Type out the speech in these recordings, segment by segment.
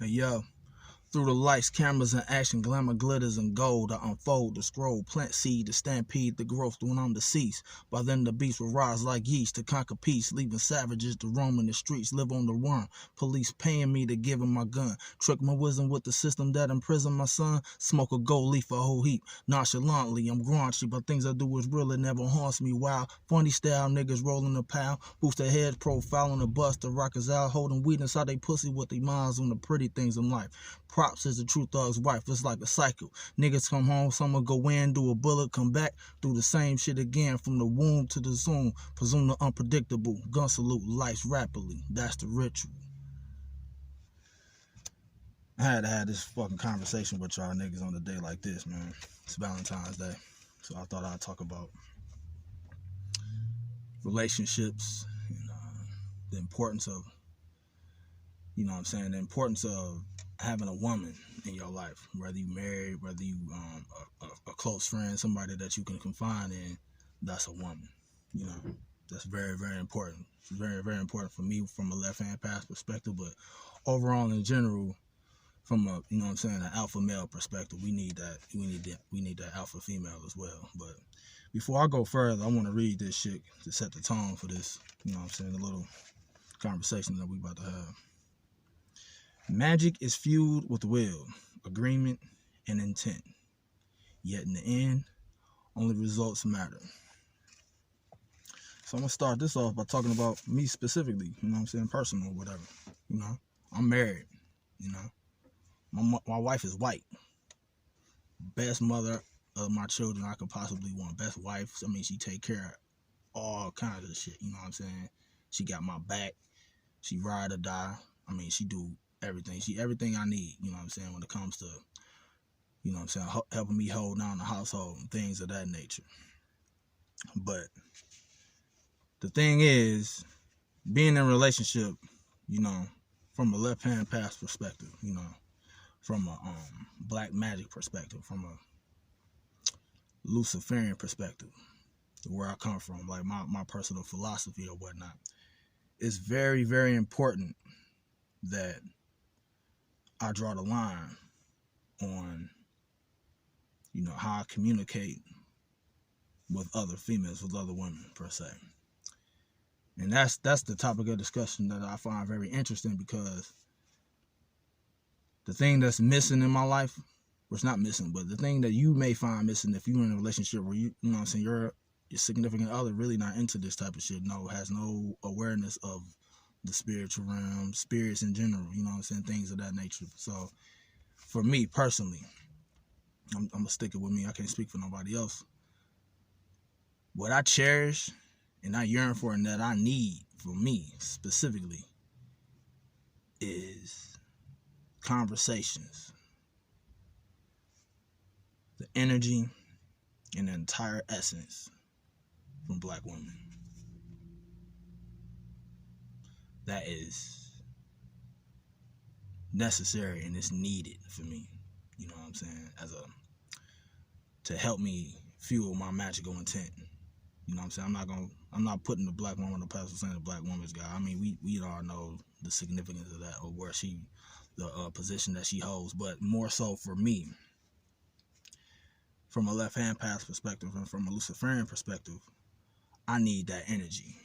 Hey yo, through the lights, cameras, and action, glamour glitters and gold. I unfold the scroll, plant seed to stampede the growth when I'm deceased. By then the beast will rise like yeast to conquer peace, leaving savages to roam in the streets, live on the run. Police paying me to give them my gun. Trick my wisdom with the system that imprisoned my son. Smoke a gold leaf a whole heap. Nonchalantly, I'm graunchy, but things I do is real, it never haunts me. Wow, funny style niggas rolling a pound. Boost their heads, profile on the bus. The rockers out holding weed inside they pussy with their minds on the pretty things in life. Props is the true thug's wife. It's like a cycle. Niggas come home, someone go in, do a bullet, come back, do the same shit again. From the womb to the zoom, presume the unpredictable. Gun salute, lights rapidly. That's the ritual. I had to have this fucking conversation with y'all niggas on a day like this, man. It's Valentine's Day. So I thought I'd talk about relationships and the importance of, you know what I'm saying, the importance of having a woman in your life, whether you married, whether you a close friend, somebody that you can confide in. That's a woman. You know, that's very, very important. It's very, very important for me from a left-hand path perspective, but overall in general, from a, you know what I'm saying, an alpha male perspective, we need that. We need that alpha female as well. But before I go further, I want to read this shit to set the tone for this. You know what I'm saying, the little conversation that we about to have. Magic is fueled with will, agreement, and intent. Yet in the end, only results matter. So I'm going to start this off by talking about me specifically, you know what I'm saying, personal or whatever. You know, I'm married, you know. My wife is white. Best mother of my children I could possibly want. Best wife. I mean, she take care of all kinds of shit, you know what I'm saying. She got my back. She ride or die. I mean, she do everything. Everything I need, you know what I'm saying, when it comes to, you know what I'm saying, helping me hold down the household and things of that nature. But the thing is, being in a relationship, you know, from a left-hand path perspective, you know, from a black magic perspective, from a Luciferian perspective, where I come from, like my personal philosophy or whatnot, it's very, very important that I draw the line on, you know, how I communicate with other females, with other women per se. And that's the topic of discussion that I find very interesting, because the thing that's missing in my life, well, it's not missing, but the thing that you may find missing if you're in a relationship where you know what I'm saying, your significant other really not into this type of shit, has no awareness of the spiritual realm, spirits in general, you know what I'm saying, things of that nature. So for me personally, I'm gonna stick it with me. I can't speak for nobody else. What I cherish and I yearn for and that I need for me specifically is conversations, the energy and the entire essence from black women. That is necessary and it's needed for me, you know what I'm saying, to help me fuel my magical intent. You know what I'm saying? I'm not putting the black woman on the pedestal saying the black woman's God. I mean, we all know the significance of that, or where the position that she holds, but more so for me, from a left-hand path perspective and from a Luciferian perspective, I need that energy.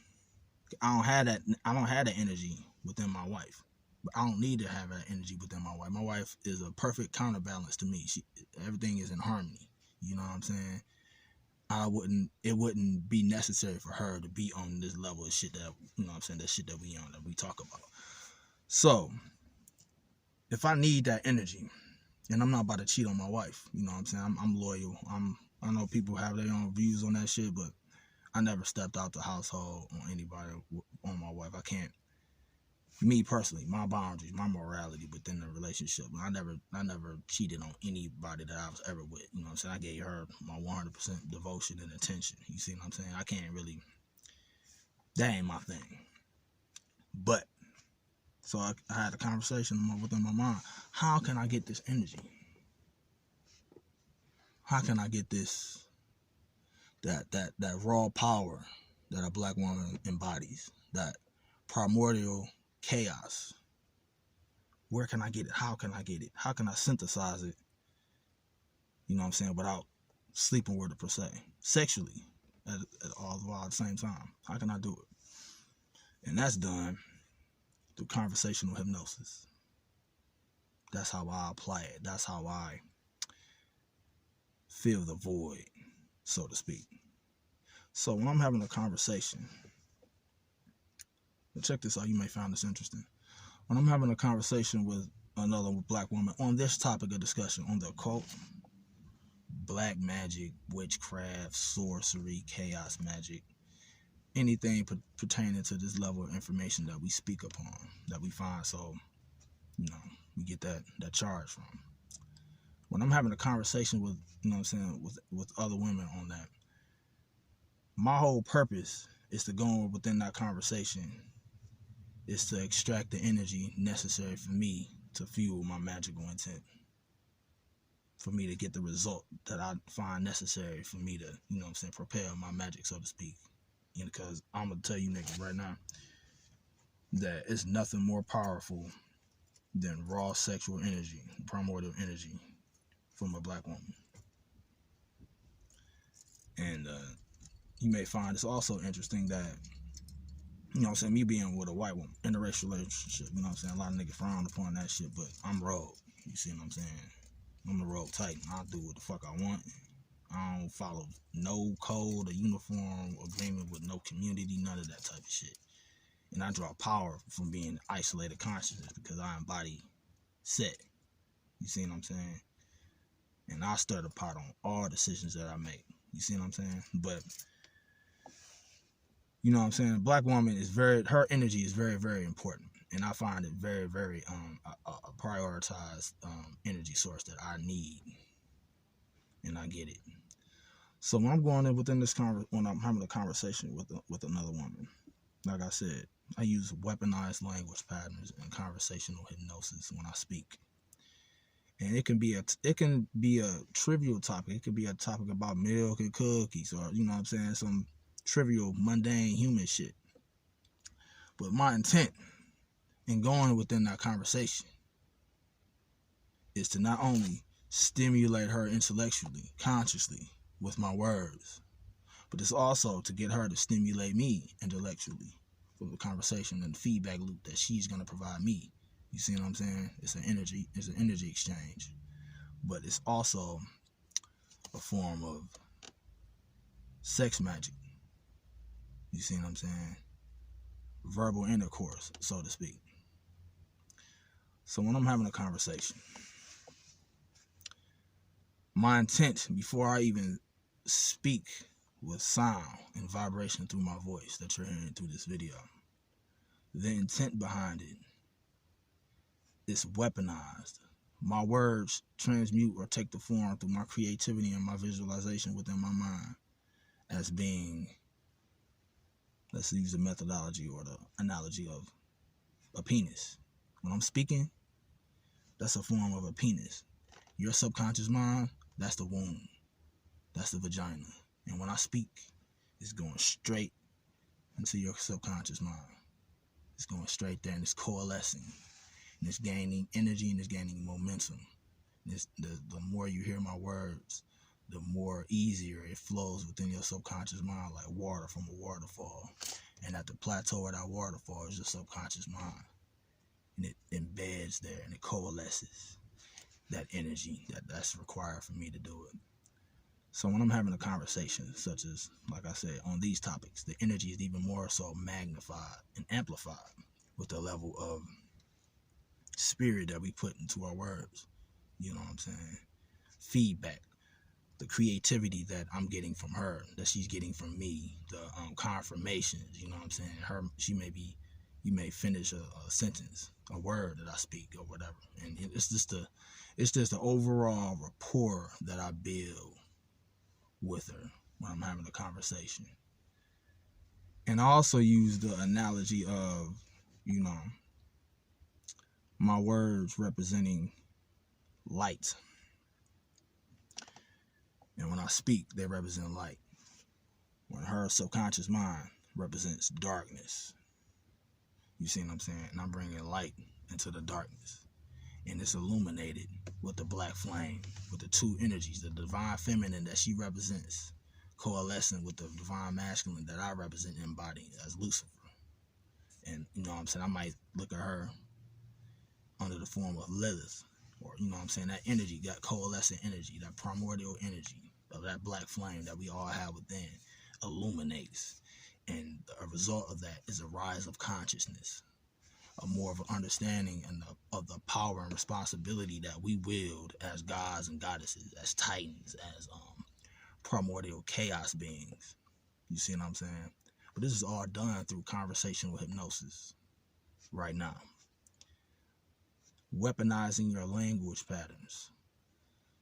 I don't have that energy within my wife, but I don't need to have that energy within my wife. My wife is a perfect counterbalance to me. Everything is in harmony. You know what I'm saying? It wouldn't be necessary for her to be on this level of shit that, you know what I'm saying, that shit that we on, that we talk about. So if I need that energy, and I'm not about to cheat on my wife, you know what I'm saying, I'm loyal. I know people have their own views on that shit, but I never stepped out the household on anybody, on my wife. I can't, me personally, my boundaries, my morality within the relationship. I never cheated on anybody that I was ever with. You know what I'm saying? I gave her my 100% devotion and attention. You see what I'm saying? I can't really, that ain't my thing. But, so I had a conversation within my mind. How can I get this energy? How can I get this, that raw power that a black woman embodies, that primordial chaos Where can I get it? How can I get it? How can I synthesize it? You know what I'm saying? Without sleeping with it per se. Sexually, at all while at the same time. How can I do it? And that's done through conversational hypnosis. That's how I apply it. That's how I fill the void, so to speak. So when I'm having a conversation, check this out, you may find this interesting. When I'm having a conversation with another black woman on this topic of discussion, on the occult, black magic, witchcraft, sorcery, chaos magic, anything pertaining to this level of information that we speak upon, that we find, so, you know, we get that charge from. When I'm having a conversation with, you know what I'm saying, with other women on that, my whole purpose is to go within that conversation, is to extract the energy necessary for me to fuel my magical intent, for me to get the result that I find necessary for me to, you know what I'm saying, propel my magic, so to speak. You know, because I'm going to tell you niggas right now that it's nothing more powerful than raw sexual energy, primordial energy from a black woman. And you may find it's also interesting that, you know what I'm saying, me being with a white woman, interracial relationship, you know what I'm saying, a lot of niggas frown upon that shit, but I'm rogue. You see what I'm saying? I'm the rogue titan. I'll do what the fuck I want. I don't follow no code or uniform agreement with no community, none of that type of shit. And I draw power from being isolated consciousness because I embody set. You see what I'm saying? And I stir the pot on all decisions that I make. You see what I'm saying? But, you know what I'm saying? A black woman is her energy is very, very important. And I find it very, very a prioritized energy source that I need. And I get it. So when I'm going in within this when I'm having a conversation with another woman, like I said, I use weaponized language patterns and conversational hypnosis when I speak. And it can be a trivial topic. It could be a topic about milk and cookies, or, you know what I'm saying, some trivial, mundane human shit. But my intent in going within that conversation is to not only stimulate her intellectually, consciously, with my words, but it's also to get her to stimulate me intellectually for the conversation and the feedback loop that she's going to provide me. You see what I'm saying? It's an energy exchange, but it's also a form of sex magic. You see what I'm saying? Verbal intercourse, so to speak. So when I'm having a conversation, my intent before I even speak with sound and vibration through my voice that you're hearing through this video, the intent behind it is weaponized. My words transmute or take the form through my creativity and my visualization within my mind as being, let's use the methodology or the analogy of a penis. When I'm speaking, that's a form of a penis. Your subconscious mind, that's the womb. That's the vagina. And when I speak, it's going straight into your subconscious mind. It's going straight there and it's coalescing. And it's gaining energy and it's gaining momentum. The more you hear my words, the more easier it flows within your subconscious mind like water from a waterfall. And at the plateau of that waterfall is your subconscious mind. And it embeds there and it coalesces that energy that's required for me to do it. So when I'm having a conversation, such as, like I said, on these topics, the energy is even more so magnified and amplified with the level of spirit that we put into our words. You know what I'm saying? Feedback, the creativity that I'm getting from her, that she's getting from me, the confirmations, you know what I'm saying? You may finish a sentence, a word that I speak or whatever. And it's just the overall rapport that I build with her when I'm having a conversation. And I also use the analogy of, you know, my words representing light. And when I speak, they represent light. When her subconscious mind represents darkness. You see what I'm saying? And I'm bringing light into the darkness. and it's illuminated with the black flame, with the two energies, the divine feminine that she represents, coalescing with the divine masculine that I represent and embody as Lucifer. And you know what I'm saying, I might look at her under the form of Lilith, or you know what I'm saying, that energy, that coalescing energy, that primordial energy of that black flame that we all have within illuminates. And a result of that is a rise of consciousness, a more of an understanding and of the power and responsibility that we wield as gods and goddesses, as titans, as primordial chaos beings. You see what I'm saying? But this is all done through conversational hypnosis right now. Weaponizing your language patterns,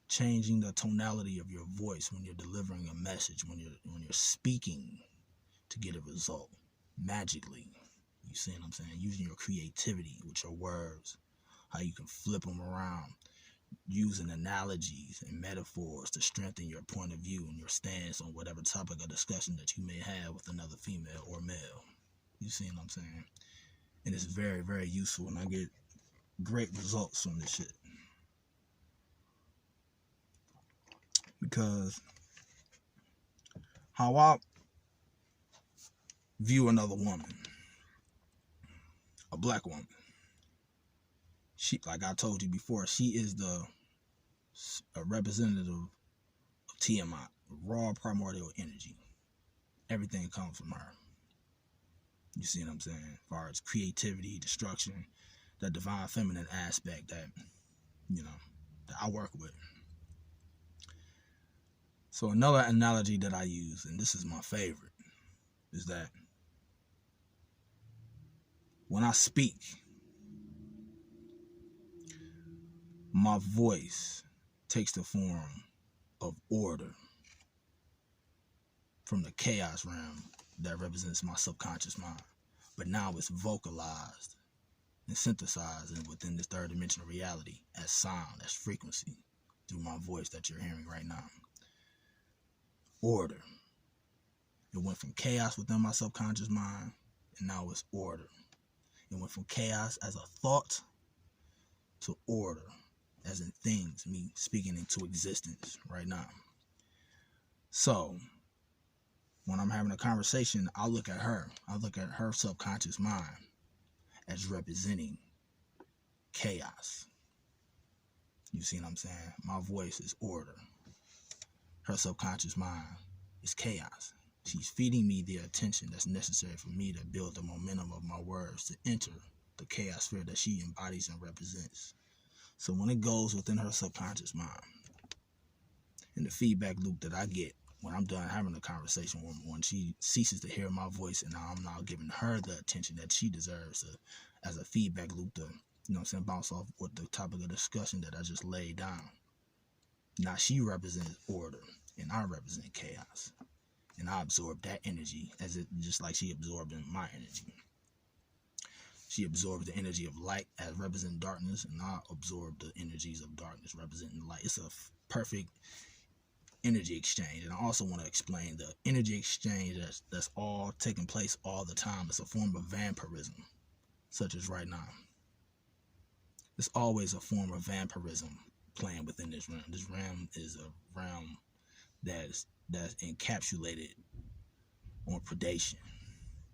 changing the tonality of your voice when you're delivering a message, when you're speaking to get a result magically. You see what I'm saying? Using your creativity with your words, how you can flip them around, using analogies and metaphors to strengthen your point of view and your stance on whatever topic of discussion that you may have with another female or male. You see what I'm saying? And it's very, very useful, and I get great results from this shit. Because how I view another woman, a black woman, she, like I told you before, she is a representative of Tiamat, raw primordial energy. Everything comes from her. You see what I'm saying? As far as creativity, destruction, that divine feminine aspect that, you know, that I work with. So another analogy that I use, and this is my favorite, is that when I speak, my voice takes the form of order from the chaos realm that represents my subconscious mind. But now it's vocalized and synthesized within this third dimensional reality as sound, as frequency, through my voice that you're hearing right now. Order. It went from chaos within my subconscious mind, and now it's order. It went from chaos as a thought to order, as in things, me speaking into existence right now. So, when I'm having a conversation, I look at her subconscious mind as representing chaos. You see what I'm saying? My voice is order. Her subconscious mind is chaos. She's feeding me the attention that's necessary for me to build the momentum of my words to enter the chaos sphere that she embodies and represents. So when it goes within her subconscious mind, and the feedback loop that I get when I'm done having a conversation, when she ceases to hear my voice and I'm now giving her the attention that she deserves as a feedback loop to, you know what I'm saying, bounce off with the topic of discussion that I just laid down. Now she represents order and I represent chaos. And I absorb that energy as it just like she absorbed in my energy. She absorbs the energy of light as representing darkness, and I absorb the energies of darkness representing light. It's a perfect energy exchange. And I also want to explain the energy exchange that's all taking place all the time. It's a form of vampirism, such as right now. It's always a form of vampirism playing within this realm. This realm is a realm that's encapsulated on predation,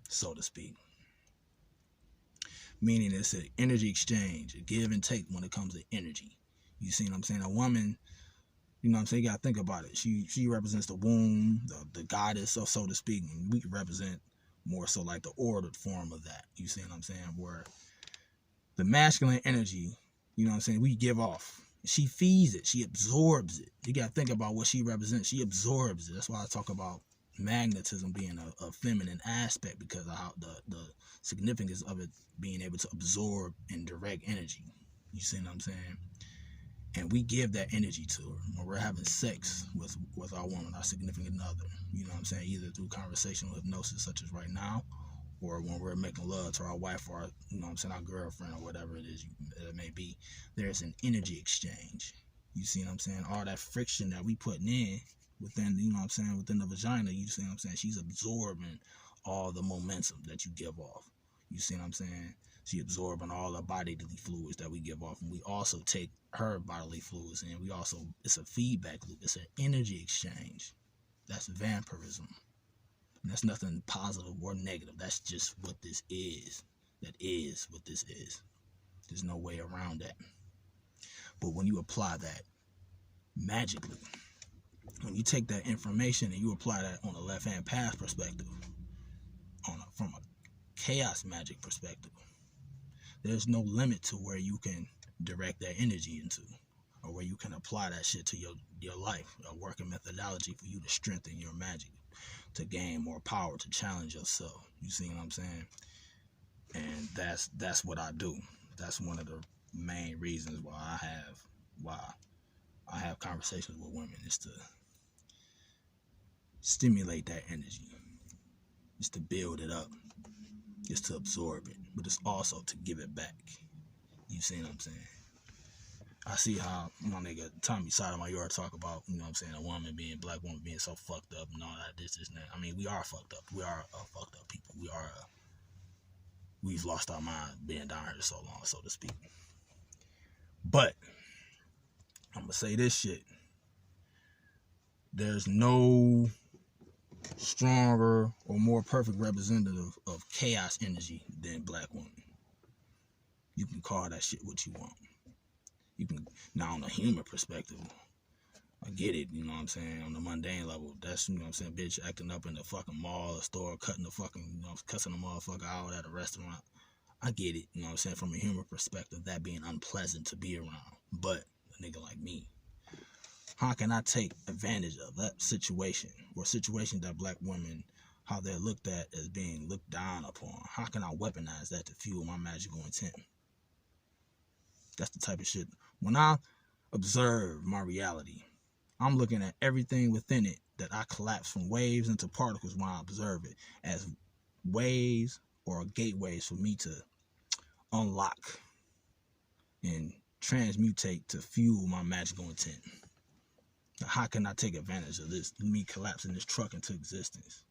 so to speak. Meaning it's an energy exchange, a give and take when it comes to energy. You see what I'm saying? A woman, you know what I'm saying, you gotta think about it. She represents the womb, the goddess, so to speak, and we represent more so like the ordered form of that. You see what I'm saying? Where the masculine energy, you know what I'm saying, we give off. She feeds it. She absorbs it. You got to think about what she represents. She absorbs it. That's why I talk about magnetism being a feminine aspect, because of how the significance of it being able to absorb and direct energy. You see what I'm saying? And we give that energy to her when we're having sex with our woman, our significant other. You know what I'm saying? Either through conversational hypnosis, such as right now, or when we're making love to our wife or our, you know what I'm saying, our girlfriend or whatever it is it may be. There's an energy exchange. You see what I'm saying? All that friction that we putting in within, you know what I'm saying, within the vagina, you see what I'm saying? She's absorbing all the momentum that you give off. You see what I'm saying? She absorbing all the bodily fluids that we give off, and we also take her bodily fluids, and it's a feedback loop. It's an energy exchange. That's vampirism. And that's nothing positive or negative. That's just what this is. That is what this is. There's no way around that. But when you apply that magically, when you take that information and you apply that on a left-hand path perspective, from a chaos magic perspective, there's no limit to where you can direct that energy into, or where you can apply that shit to your life, a working methodology for you to strengthen your magic, to gain more power, to challenge yourself. You see what I'm saying? And that's what I do. That's one of the main reasons why I have conversations with women, is to stimulate that energy. It's to build it up. It's to absorb it. But it's also to give it back. You see what I'm saying? I see how my nigga Tommy side of my yard talk about, you know what I'm saying, black woman being so fucked up and all that, this and that. I mean, we are fucked up. We are fucked up people. We've lost our mind being down here so long, so to speak. But I'm gonna say this shit. There's no stronger or more perfect representative of chaos energy than black women. You can call that shit what you want. You can, now on a human perspective, I get it, you know what I'm saying, on the mundane level, that's, you know what I'm saying, bitch acting up in the fucking mall or store, cutting the fucking, you know, cussing the motherfucker out at a restaurant. I get it, you know what I'm saying, from a human perspective, that being unpleasant to be around. But a nigga like me, how can I take advantage of that situation, or situations that black women, how they're looked at as being looked down upon? How can I weaponize that to fuel my magical intent? That's the type of shit. When I observe my reality, I'm looking at everything within it that I collapse from waves into particles when I observe it as ways or gateways for me to unlock and transmutate to fuel my magical intent. Now, how can I take advantage of this, me collapsing this truck into existence?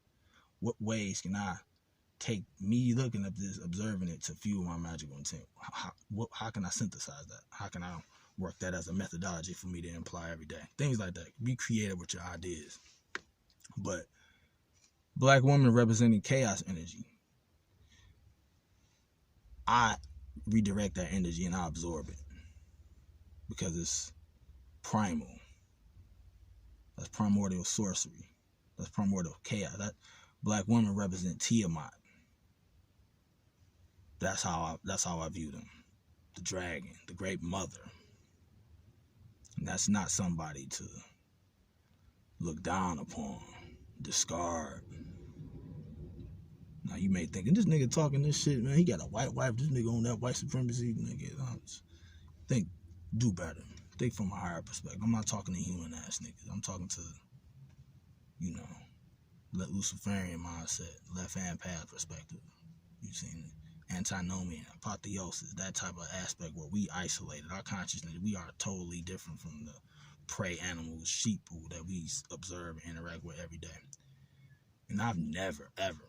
What ways can I take me looking at this, observing it, to fuel my magical intent? How can I synthesize that? How can I work that as a methodology for me to imply every day? Things like that. Be creative with your ideas. But black women representing chaos energy, I redirect that energy and I absorb it because it's primal. That's primordial sorcery. That's primordial chaos. That black women represent Tiamat. That's how I view them. The dragon, the great mother. And that's not somebody to look down upon, discard. Now you may think, this nigga talking this shit, man, he got a white wife, this nigga on that white supremacy, nigga. Think, do better. Think from a higher perspective. I'm not talking to human ass niggas. I'm talking to, you know, Luciferian mindset, left hand path perspective. You seen it? Antinomian, apotheosis, that type of aspect where we isolated our consciousness. We are totally different from the prey animals, sheep that we observe and interact with every day. And I've never, ever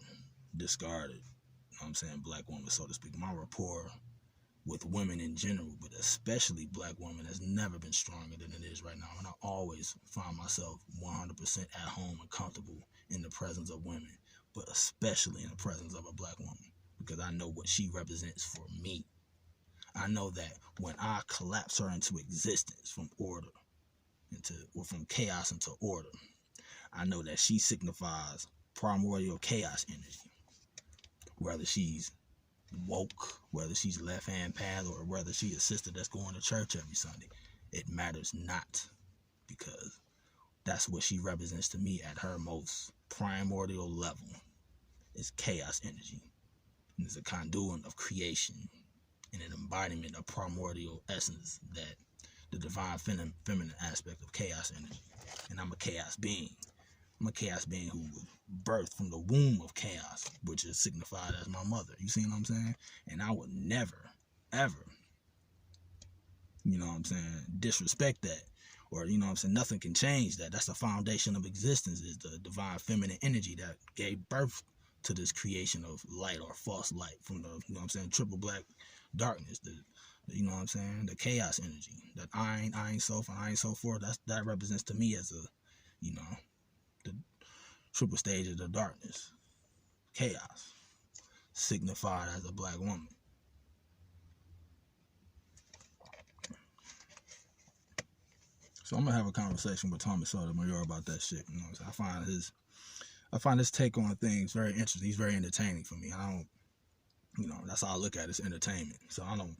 discarded, you know what I'm saying, black women, so to speak. My rapport with women in general, but especially black women, has never been stronger than it is right now. And I always find myself 100% at home and comfortable in the presence of women, but especially in the presence of a black woman, because I know what she represents for me. I know that when I collapse her into existence from order, from chaos into order, I know that she signifies primordial chaos energy. Whether she's woke, whether she's left-hand path, or whether she's a sister that's going to church every Sunday, it matters not, because that's what she represents to me at her most primordial level. It's chaos energy. And it's a conduit of creation and an embodiment of primordial essence, that the divine feminine aspect of chaos energy. And I'm a chaos being. I'm a chaos being who was birthed from the womb of chaos, which is signified as my mother. You see what I'm saying? And I would never, ever, you know what I'm saying, disrespect that. Or, you know what I'm saying, nothing can change that. That's the foundation of existence, is the divine feminine energy that gave birth to this creation of light or false light from the, you know what I'm saying, triple black darkness, the you know what I'm saying, the chaos energy, that I ain't so and I ain't so forth. That represents to me as a, you know, the triple stage of the darkness, chaos, signified as a black woman. So I'm gonna have a conversation with Thomas Sotomayor about that shit. You know, I find his take on things very interesting. He's very entertaining for me. I don't, you know, that's how I look at it, it's entertainment. So I don't,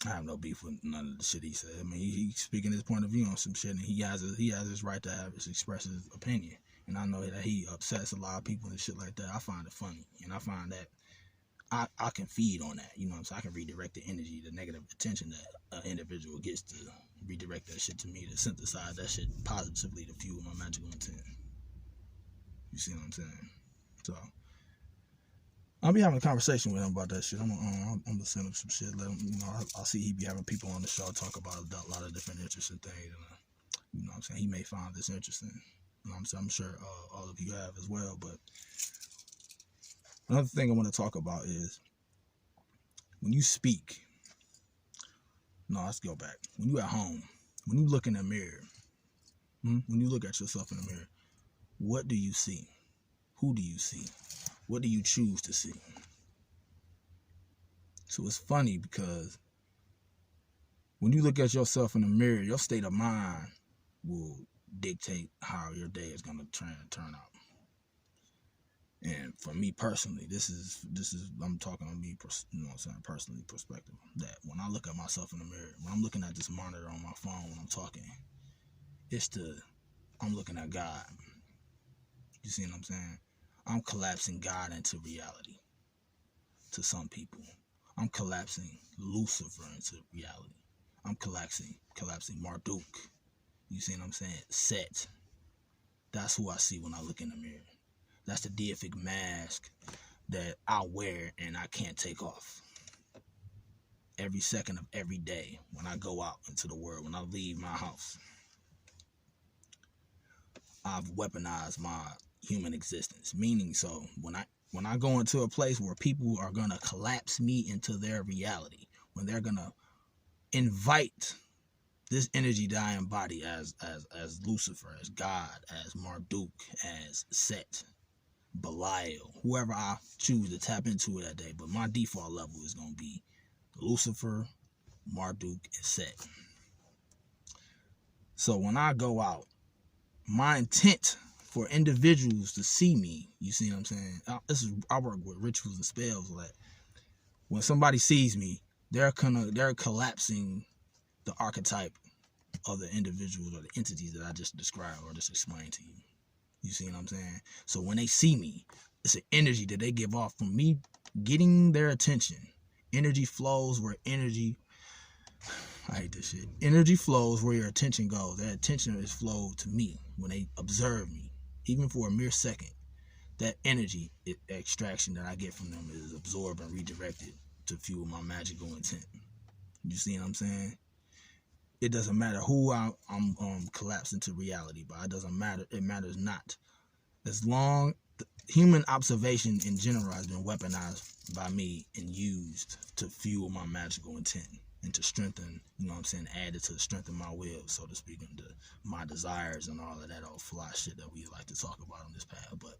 I have no beef with none of the shit he said. I mean, he's speaking his point of view on some shit, and he has his right to express his opinion. And I know that he upsets a lot of people and shit like that. I find it funny, and I find that I can feed on that. You know what I'm saying? I can redirect the energy, the negative attention that an individual gets, to redirect that shit to me, to synthesize that shit positively to fuel my magical intent. You see what I'm saying? So I'll be having a conversation with him about that shit. I'm gonna send him some shit. Let him, you know, I'll see he be having people on the show talk about a lot of different interesting things. And, you know what I'm saying? He may find this interesting. You know what I'm saying? I'm sure all of you have as well. But another thing I want to talk about is when you speak. No, let's go back. When you at home, when you look in the mirror, when you look at yourself in the mirror, what do you see? Who do you see? What do you choose to see? So it's funny because when you look at yourself in the mirror, your state of mind will dictate how your day is going to turn out. And for me personally, this is I'm talking on me, you know what I'm saying, personally perspective, that when I look at myself in the mirror, when I'm looking at this monitor on my phone when I'm talking, I'm looking at God. You see what I'm saying? I'm collapsing God into reality to some people. I'm collapsing Lucifer into reality. I'm collapsing Marduk. You see what I'm saying? Set. That's who I see when I look in the mirror. That's the deific mask that I wear and I can't take off. Every second of every day when I go out into the world, when I leave my house, I've weaponized my human existence. Meaning, so when I go into a place where people are gonna collapse me into their reality, when they're gonna invite this energy that I embody as Lucifer, as God, as Marduk, as Set, Belial, whoever I choose to tap into it that day, but my default level is gonna be Lucifer, Marduk, and Set. So when I go out, my intent for individuals to see me, you see what I'm saying? I work with rituals and spells. Like when somebody sees me, they're collapsing the archetype of the individuals or the entities that I just described or just explained to you. You see what I'm saying? So when they see me, it's an energy that they give off from me getting their attention. Energy flows where energy, I hate this shit. Energy flows where your attention goes. That attention is flowed to me when they observe me, even for a mere second. That energy extraction that I get from them is absorbed and redirected to fuel my magical intent. You see what I'm saying? It doesn't matter who I'm collapsing to reality, but it doesn't matter. It matters not. As long human observation in general has been weaponized by me and used to fuel my magical intent and to strengthen, you know what I'm saying, added to strengthen my will, so to speak, and my desires and all of that old fly shit that we like to talk about on this path. But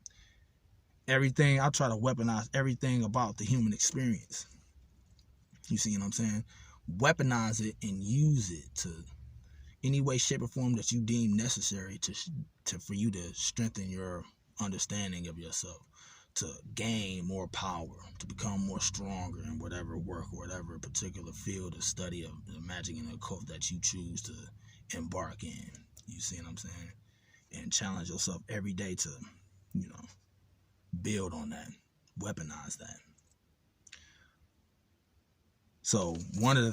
everything, I try to weaponize everything about the human experience. You see what I'm saying? Weaponize it and use it to any way, shape, or form that you deem necessary to for you to strengthen your understanding of yourself, to gain more power, to become more stronger in whatever work or whatever particular field of study of the magic and occult that you choose to embark in. You see what I'm saying? And challenge yourself every day to, you know, build on that, weaponize that. So one of the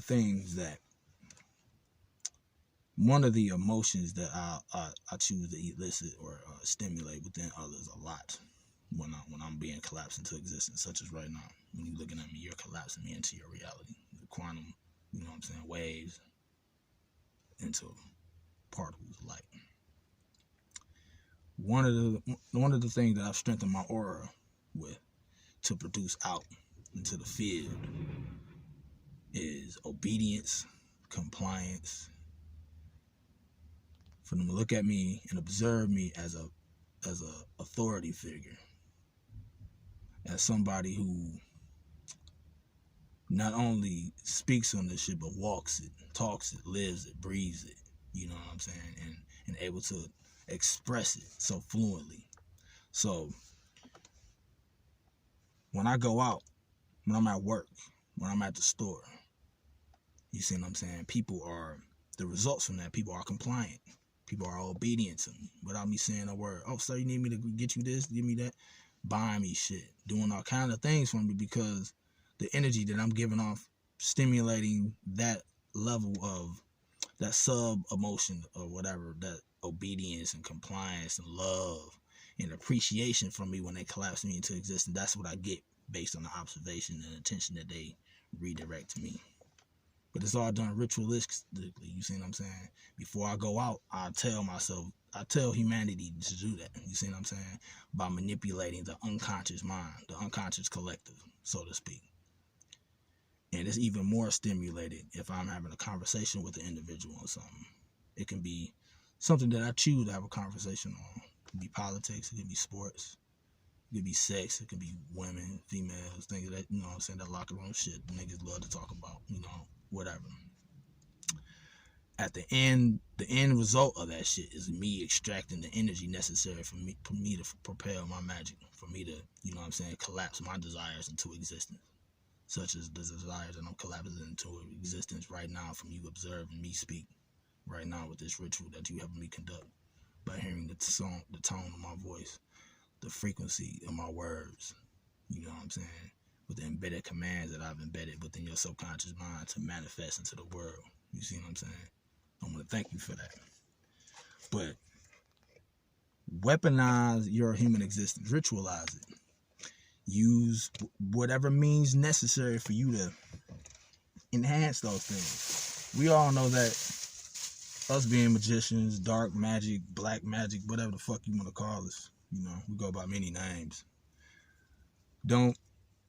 emotions that I choose to elicit or stimulate within others a lot when I'm being collapsed into existence, such as right now. When you're looking at me, you're collapsing me into your reality. The quantum, you know what I'm saying, waves into particles of light. one of the things that I've strengthened my aura with to produce out into the field is obedience, compliance. For them to look at me and observe me as a authority figure, as somebody who not only speaks on this shit but walks it, talks it, lives it, breathes it. You know what I'm saying? And able to express it so fluently. So when I go out, when I'm at work, when I'm at the store, you see what I'm saying? The results from that, people are compliant. People are obedient to me without me saying a word. Oh, sir, you need me to get you this, give me that? Buying me shit, doing all kind of things for me because the energy that I'm giving off, stimulating that level of that sub emotion or whatever, that obedience and compliance and love and appreciation from me when they collapse me into existence. That's what I get based on the observation and attention that they redirect to me. But it's all done ritualistically, you see what I'm saying? Before I go out, I tell humanity to do that, you see what I'm saying? By manipulating the unconscious mind, the unconscious collective, so to speak. And it's even more stimulated if I'm having a conversation with an individual or something. It can be something that I choose to have a conversation on. It could be politics, it could be sports, it could be sex, it could be women, females, things that, you know what I'm saying, that locker room shit niggas love to talk about, you know, whatever. At the end result of that shit is me extracting the energy necessary for me to propel my magic, for me to, you know what I'm saying, collapse my desires into existence. Such as the desires that I'm collapsing into existence right now from you observing me speak right now with this ritual that you helping me conduct by hearing the tone of my voice, the frequency of my words, you know what I'm saying, with the embedded commands that I've embedded within your subconscious mind to manifest into the world. You see what I'm saying? I want to thank you for that. But weaponize your human existence, ritualize it. Use whatever means necessary for you to enhance those things. We all know that us being magicians, dark magic, black magic, whatever the fuck you want to call us, you know, we go by many names.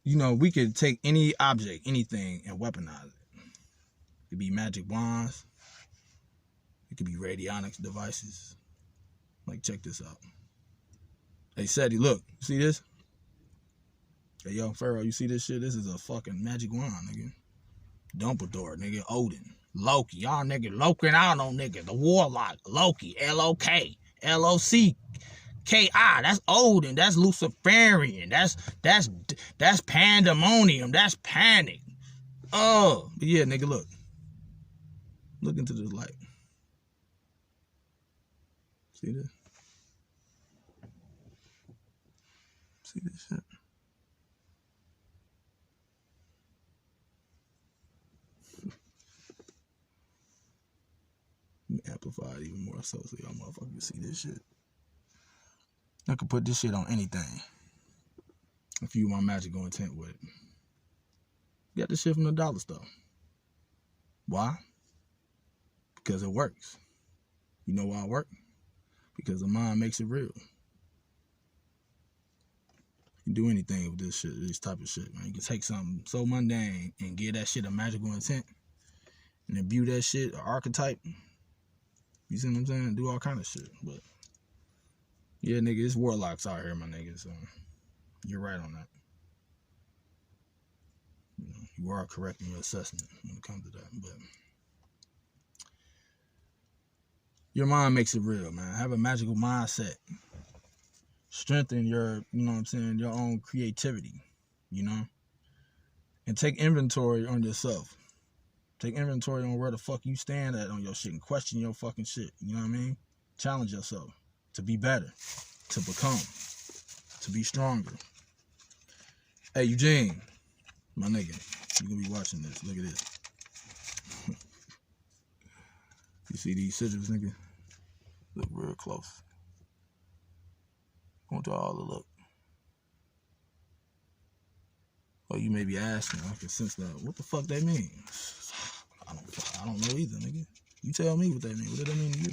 We could take any object, anything, and weaponize it. It could be magic wands. It could be radionics devices. Like, check this out. Hey, Seti, look, you see this? Hey, yo, Pharaoh, you see this shit? This is a fucking magic wand, nigga. Dumbledore, nigga. Odin. Loki. Y'all nigga. Loki, I don't know, nigga. The Warlock. Loki. L-O-K. L-O-C-K-I. That's Odin. That's Luciferian. That's pandemonium. That's panic. Oh. But yeah, nigga, look. Look into this light. See this? See this shit? Amplify it even more so y'all motherfuckers can see this shit. I could put this shit on anything. If you want magical intent with it. Got this shit from the dollar store. Why? Because it works. You know why it works? Because the mind makes it real. You can do anything with this shit, this type of shit, man. You can take something so mundane and give that shit a magical intent and imbue that shit, an archetype. You see what I'm saying? Do all kind of shit. But yeah, nigga, it's warlocks out here, my nigga. So you're right on that. You are correct in your assessment when it comes to that. But your mind makes it real, man. Have a magical mindset. Strengthen your, you know what I'm saying, your own creativity, you know? And take inventory on yourself. Take inventory on where the fuck you stand at on your shit and question your fucking shit. You know what I mean? Challenge yourself to be better, to become, to be stronger. Hey, Eugene, my nigga, you gonna be watching this. Look at this. You see these sigils, nigga? Look real close. I want y'all all to look. Oh, you may be asking, I can sense that. What the fuck they mean? I don't know either, nigga. You tell me what they mean. What do they mean to you?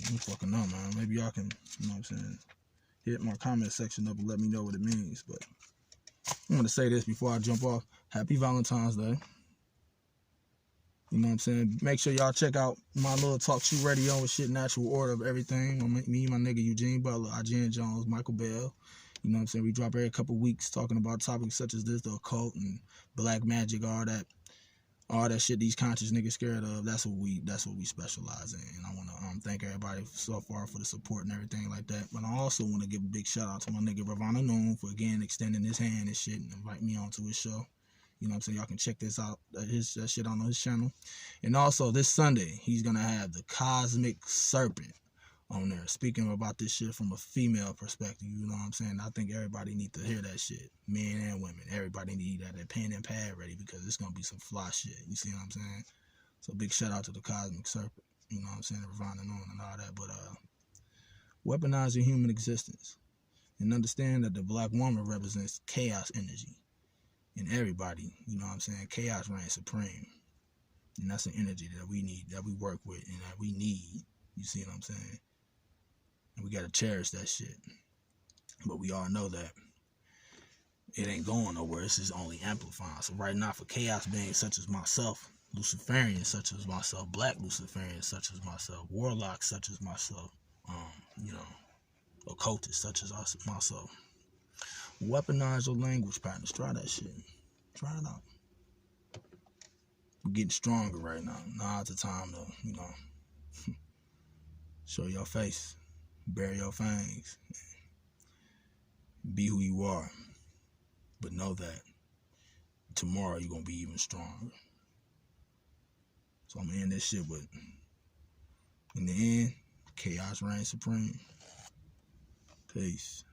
I don't fucking know, man. Maybe y'all can, you know what I'm saying, hit my comment section up and let me know what it means. But I'm going to say this before I jump off. Happy Valentine's Day. You know what I'm saying? Make sure y'all check out my little talk show radio with shit natural order of everything. Me, my nigga Eugene Butler, IGN Jones, Michael Bell. You know what I'm saying? We drop every couple weeks talking about topics such as this, the occult and black magic, all that shit these conscious niggas scared of. That's what we specialize in. And I want to thank everybody so far for the support and everything like that. But I also want to give a big shout out to my nigga Ravana Noon for again extending his hand and shit and inviting me onto his show. You know what I'm saying? Y'all can check this out, that shit on his channel. And also this Sunday, he's gonna have the Cosmic Serpent on there, speaking about this shit from a female perspective. You know what I'm saying? I think everybody need to hear that shit, men and women. Everybody need that pen and pad ready because it's gonna be some fly shit. You see what I'm saying? So big shout out to the Cosmic Serpent. You know what I'm saying? Ravana Noon and all that. But weaponizing human existence and understand that the black woman represents chaos energy. And everybody, you know what I'm saying? Chaos reigns supreme. And that's an energy that we need, that we work with, and that we need. You see what I'm saying? And we got to cherish that shit. But we all know that it ain't going nowhere. It's just only amplifying. So right now, for chaos beings such as myself, Luciferians such as myself, black Luciferians such as myself, warlocks such as myself, you know, occultists such as myself, weaponize your language patterns. Try that shit. Try it out. We're getting stronger right now. Now's the time to, you know, show your face, bare your fangs, be who you are. But know that tomorrow you're going to be even stronger. So I'm going to end this shit with, in the end, chaos reigns supreme. Peace.